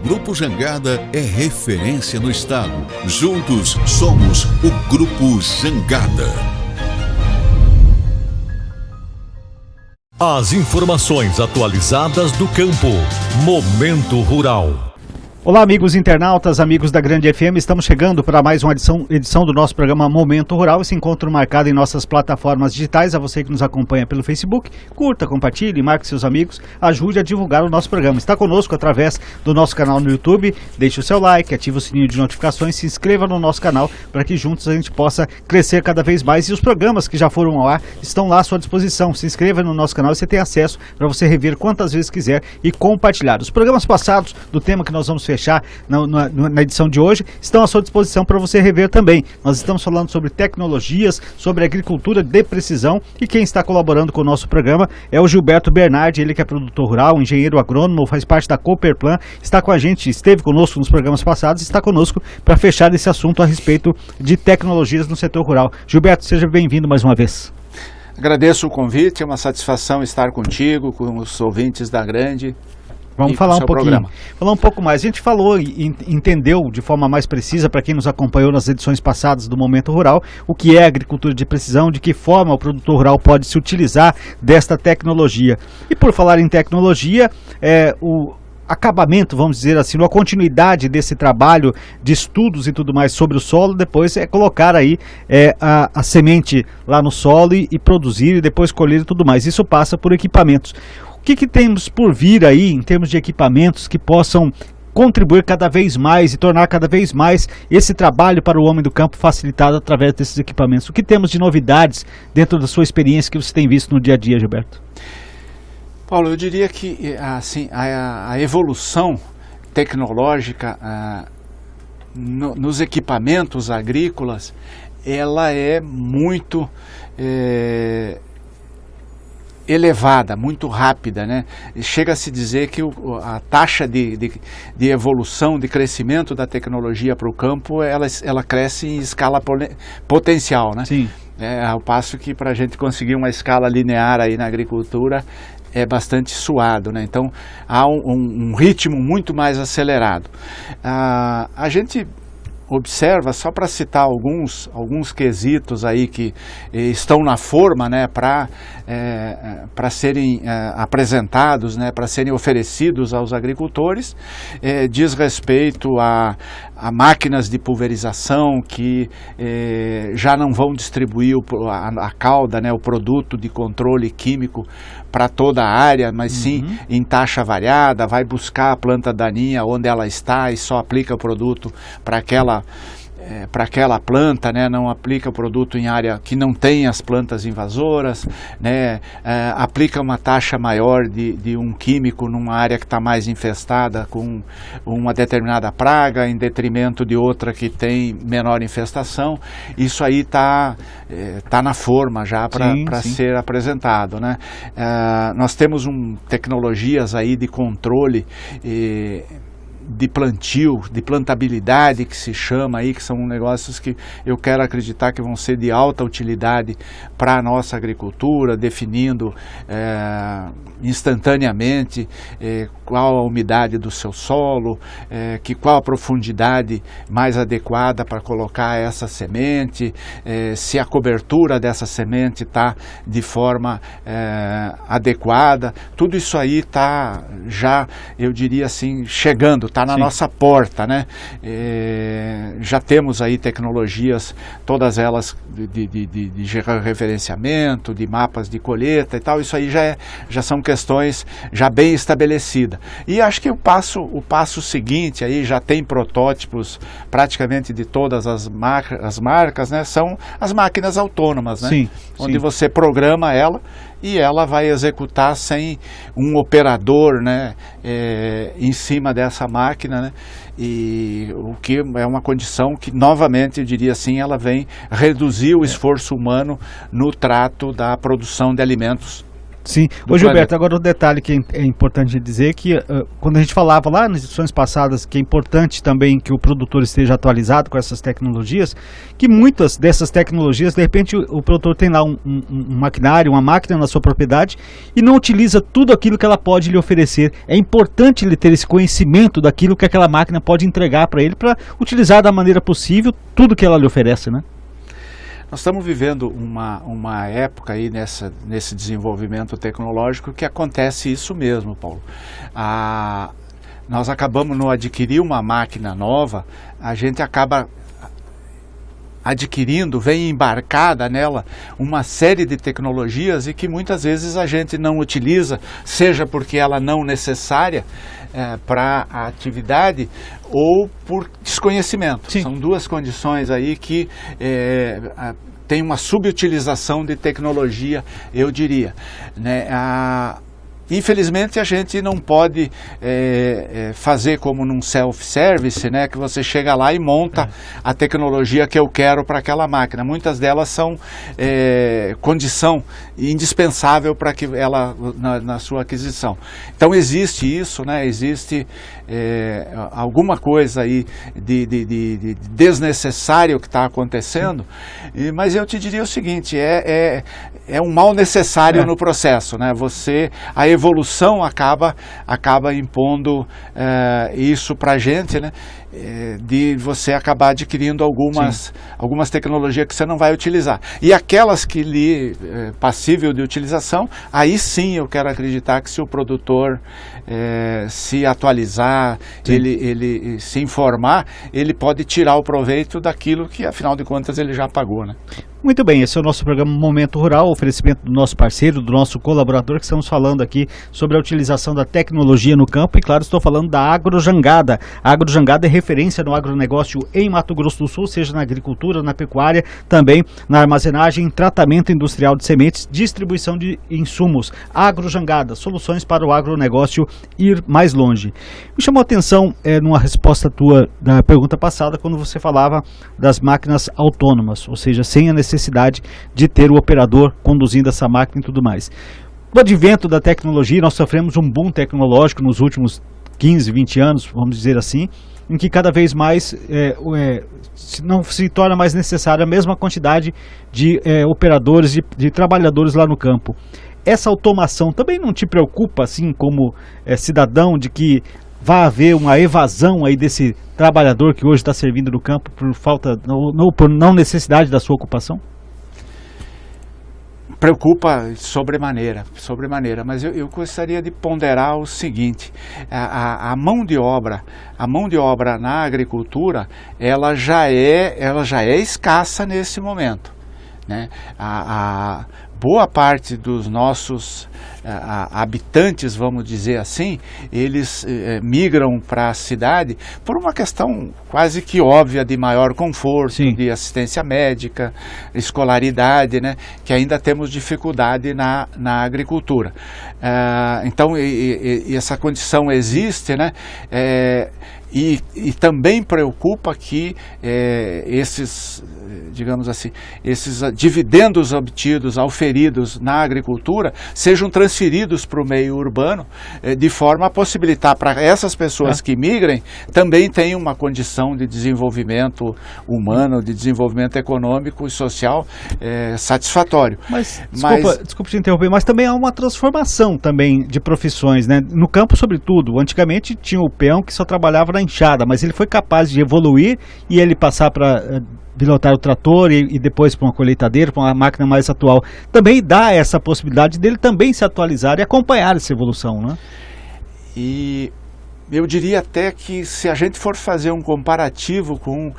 Grupo Jangada é referência no estado. Juntos somos o Grupo Jangada. As informações atualizadas do campo. Momento Rural. Olá, amigos internautas, amigos da Grande FM, estamos chegando para mais uma edição do nosso programa Momento Rural. Esse encontro marcado em nossas plataformas digitais. A você que nos acompanha pelo Facebook, curta, compartilhe, marque seus amigos, ajude a divulgar o nosso programa. Está conosco através do nosso canal no YouTube, deixe o seu like, ative o sininho de notificações, se inscreva no nosso canal para que juntos a gente possa crescer cada vez mais. E os programas que já foram ao ar estão lá à sua disposição. Se inscreva no nosso canal e você tem acesso para você rever quantas vezes quiser e compartilhar. Os programas passados do tema que nós vamos fechar na edição de hoje estão à sua disposição para você rever também. Nós estamos falando sobre tecnologias, sobre agricultura de precisão, e quem está colaborando com o nosso programa é o Gilberto Bernardi, ele que é produtor rural, engenheiro agrônomo, faz parte da Cooperplan, está com a gente, esteve conosco nos programas passados e está conosco para fechar esse assunto a respeito de tecnologias no setor rural. Gilberto, seja bem-vindo mais uma vez. Agradeço o convite, é uma satisfação estar contigo, com os ouvintes da Grande. Vamos falar um pouquinho, falar um pouco mais. A gente falou e entendeu de forma mais precisa, para quem nos acompanhou nas edições passadas do Momento Rural, o que é agricultura de precisão, de que forma o produtor rural pode se utilizar desta tecnologia. E por falar em tecnologia, o acabamento, vamos dizer assim, a continuidade desse trabalho de estudos e tudo mais sobre o solo, depois é colocar aí a semente lá no solo e produzir e depois colher e tudo mais. Isso passa por equipamentos. O que temos por vir aí em termos de equipamentos que possam contribuir cada vez mais e tornar cada vez mais esse trabalho para o homem do campo facilitado através desses equipamentos? O que temos de novidades dentro da sua experiência que você tem visto no dia a dia, Gilberto? Paulo, eu diria que assim, a evolução tecnológica nos equipamentos agrícolas, ela é muito elevada, muito rápida, né? Chega a se dizer que a taxa de evolução, de crescimento da tecnologia para o campo, ela cresce em escala potencial, né? Sim. Ao passo que para a gente conseguir uma escala linear aí na agricultura é bastante suado, né? Então há um ritmo muito mais acelerado. A gente observa, só para citar alguns quesitos aí que estão na forma, né, para serem apresentados, né, para serem oferecidos aos agricultores, diz respeito a máquinas de pulverização que já não vão distribuir a cauda, né, o produto de controle químico para toda a área, mas sim em taxa variada, vai buscar a planta daninha onde ela está e só aplica o produto para aquela planta, né? Não aplica o produto em área que não tem as plantas invasoras, né? Aplica uma taxa maior de um químico numa área que está mais infestada com uma determinada praga, em detrimento de outra que tem menor infestação. Isso aí tá na forma já para ser apresentado, né? Nós temos tecnologias aí de controle de plantio, de plantabilidade, que se chama aí, que são negócios que eu quero acreditar que vão ser de alta utilidade para a nossa agricultura, definindo instantaneamente qual a umidade do seu solo, qual a profundidade mais adequada para colocar essa semente, se a cobertura dessa semente está de forma adequada. Tudo isso aí está já, eu diria assim, chegando, está na nossa porta, né? Já temos aí tecnologias, todas elas de referenciamento, de mapas de colheita e tal. Isso aí já são questões já bem estabelecidas. E acho que o passo seguinte aí, já tem protótipos praticamente de todas as marcas, né? São as máquinas autônomas, né? Onde você programa ela e ela vai executar sem um operador, né, em cima dessa máquina, né, e o que é uma condição que, novamente, eu diria assim, ela vem reduzir o esforço humano no trato da produção de alimentos Sim. Ô Gilberto, agora um detalhe que é importante dizer que quando a gente falava lá nas edições passadas que é importante também que o produtor esteja atualizado com essas tecnologias, que muitas dessas tecnologias, de repente o produtor tem lá um maquinário, uma máquina na sua propriedade e não utiliza tudo aquilo que ela pode lhe oferecer. É importante ele ter esse conhecimento daquilo que aquela máquina pode entregar para ele, para utilizar da maneira possível tudo que ela lhe oferece, né? Nós estamos vivendo uma época aí nesse desenvolvimento tecnológico que acontece isso mesmo, Paulo. Nós acabamos no adquirir uma máquina nova, a gente acaba adquirindo, vem embarcada nela uma série de tecnologias e que muitas vezes a gente não utiliza, seja porque ela não é necessária para a atividade ou por desconhecimento. Sim. São duas condições aí que tem uma subutilização de tecnologia, eu diria, né? Infelizmente a gente não pode fazer como num self-service, né, que você chega lá e monta a tecnologia que eu quero para aquela máquina. Muitas delas são condição indispensável para que ela na sua aquisição. Então existe isso, né, existe alguma coisa aí de desnecessário que está acontecendo, mas eu te diria o seguinte, é um mal necessário no processo, né? A evolução acaba impondo isso para a gente, né? De você acabar adquirindo algumas tecnologias que você não vai utilizar. E aquelas que lhe passível de utilização, aí sim eu quero acreditar que se o produtor se atualizar, ele se informar, ele pode tirar o proveito daquilo que afinal de contas ele já pagou, né? Muito bem, esse é o nosso programa Momento Rural, oferecimento do nosso parceiro, do nosso colaborador, que estamos falando aqui sobre a utilização da tecnologia no campo e, claro, estou falando da Agrojangada. A Agrojangada é referência no agronegócio em Mato Grosso do Sul, seja na agricultura, na pecuária, também na armazenagem, tratamento industrial de sementes, distribuição de insumos. Agrojangada, soluções para o agronegócio ir mais longe. Me chamou a atenção, numa resposta tua da pergunta passada, quando você falava das máquinas autônomas, ou seja, sem a necessidade de ter o operador conduzindo essa máquina e tudo mais. Com o advento da tecnologia, nós sofremos um boom tecnológico nos últimos 15, 20 anos, vamos dizer assim, em que cada vez mais não se torna mais necessária a mesma quantidade de operadores, de trabalhadores lá no campo. Essa automação também não te preocupa, assim como cidadão, de que vai haver uma evasão aí desse trabalhador que hoje está servindo no campo por falta, por não necessidade da sua ocupação? Preocupa sobremaneira, mas eu gostaria de ponderar o seguinte: a mão de obra na agricultura, ela já é escassa nesse momento, né? A boa parte dos nossos habitantes, vamos dizer assim, eles migram para a cidade por uma questão quase que óbvia de maior conforto, sim, de assistência médica, escolaridade, né, que ainda temos dificuldade na agricultura. Então, essa condição existe, né? E também preocupa que esses, digamos assim, esses dividendos obtidos, auferidos na agricultura, sejam transferidos para o meio urbano, de forma a possibilitar para essas pessoas que migrem também tenham uma condição de desenvolvimento humano, de desenvolvimento econômico e social satisfatório. Mas desculpa te interromper, mas também há uma transformação também de profissões, né? No campo, sobretudo, antigamente tinha o peão que só trabalhava na enxada, mas ele foi capaz de evoluir e ele passar para pilotar o trator e depois para uma colheitadeira, para uma máquina mais atual. Também dá essa possibilidade dele também se atualizar e acompanhar essa evolução, né? E eu diria até que se a gente for fazer um comparativo com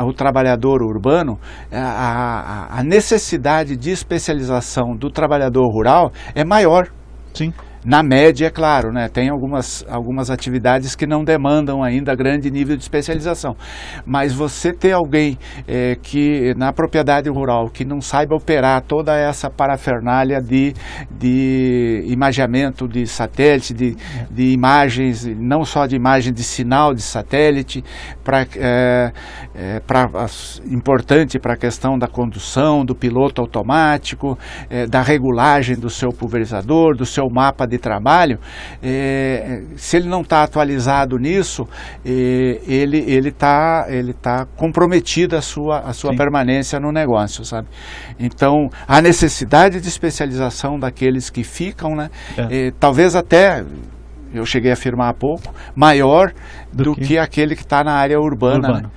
o trabalhador urbano, a necessidade de especialização do trabalhador rural é maior. Sim. Na média, é claro, né, tem algumas atividades que não demandam ainda grande nível de especialização, mas você ter alguém que na propriedade rural que não saiba operar toda essa parafernália de imageamento de satélite, de imagens, não só de imagem de sinal de satélite, importante para a questão da condução, do piloto automático, da regulagem do seu pulverizador, do seu mapa de trabalho, se ele não está atualizado nisso, ele tá comprometido a sua permanência no negócio, sabe? Então, a necessidade de especialização daqueles que ficam, né, talvez até, eu cheguei a afirmar há pouco, maior do que aquele que está na área urbana. Né?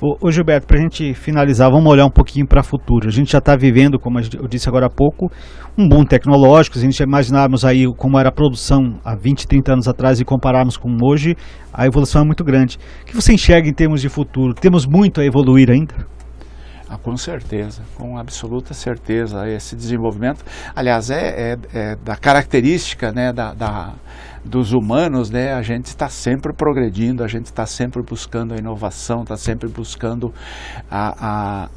Ô Gilberto, para a gente finalizar, vamos olhar um pouquinho para o futuro. A gente já está vivendo, como eu disse agora há pouco, um boom tecnológico. Se a gente imaginarmos aí como era a produção há 20, 30 anos atrás e compararmos com hoje, a evolução é muito grande. O que você enxerga em termos de futuro? Temos muito a evoluir ainda? Com certeza, com absoluta certeza. Esse desenvolvimento, aliás, é da característica, né, dos humanos, né, a gente está sempre progredindo, a gente está sempre buscando a inovação, está sempre buscando a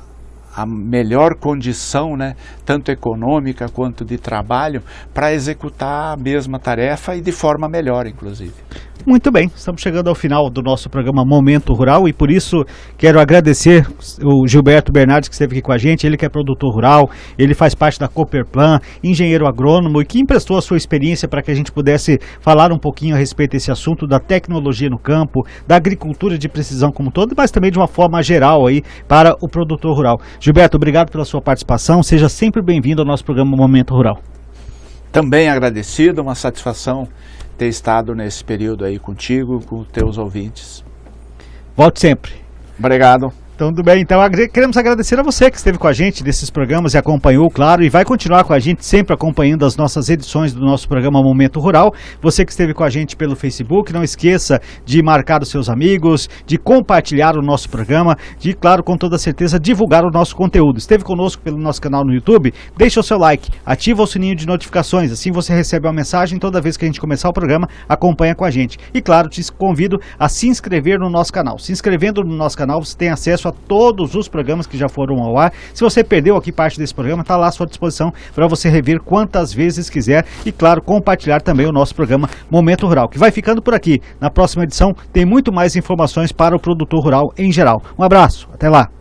melhor condição, né, tanto econômica quanto de trabalho, para executar a mesma tarefa e de forma melhor, inclusive. Muito bem, estamos chegando ao final do nosso programa Momento Rural e por isso quero agradecer o Gilberto Bernardes que esteve aqui com a gente, ele que é produtor rural, ele faz parte da Cooperplan, engenheiro agrônomo e que emprestou a sua experiência para que a gente pudesse falar um pouquinho a respeito desse assunto da tecnologia no campo, da agricultura de precisão como todo, mas também de uma forma geral aí para o produtor rural. Gilberto, obrigado pela sua participação, seja sempre bem-vindo ao nosso programa Momento Rural. Também agradecido, uma satisfação ter estado nesse período aí contigo, com teus ouvintes. Volte sempre. Obrigado. Então, tudo bem. Então, queremos agradecer a você que esteve com a gente nesses programas e acompanhou, claro, e vai continuar com a gente sempre acompanhando as nossas edições do nosso programa Momento Rural. Você que esteve com a gente pelo Facebook, não esqueça de marcar os seus amigos, de compartilhar o nosso programa, de, claro, com toda certeza, divulgar o nosso conteúdo. Esteve conosco pelo nosso canal no YouTube? Deixa o seu like, ativa o sininho de notificações, assim você recebe uma mensagem toda vez que a gente começar o programa, acompanha com a gente. E, claro, te convido a se inscrever no nosso canal. Se inscrevendo no nosso canal, você tem acesso a todos os programas que já foram ao ar. Se você perdeu aqui parte desse programa, está lá à sua disposição para você rever quantas vezes quiser e, claro, compartilhar também o nosso programa Momento Rural, que vai ficando por aqui. Na próxima edição tem muito mais informações para o produtor rural em geral. Um abraço, até lá!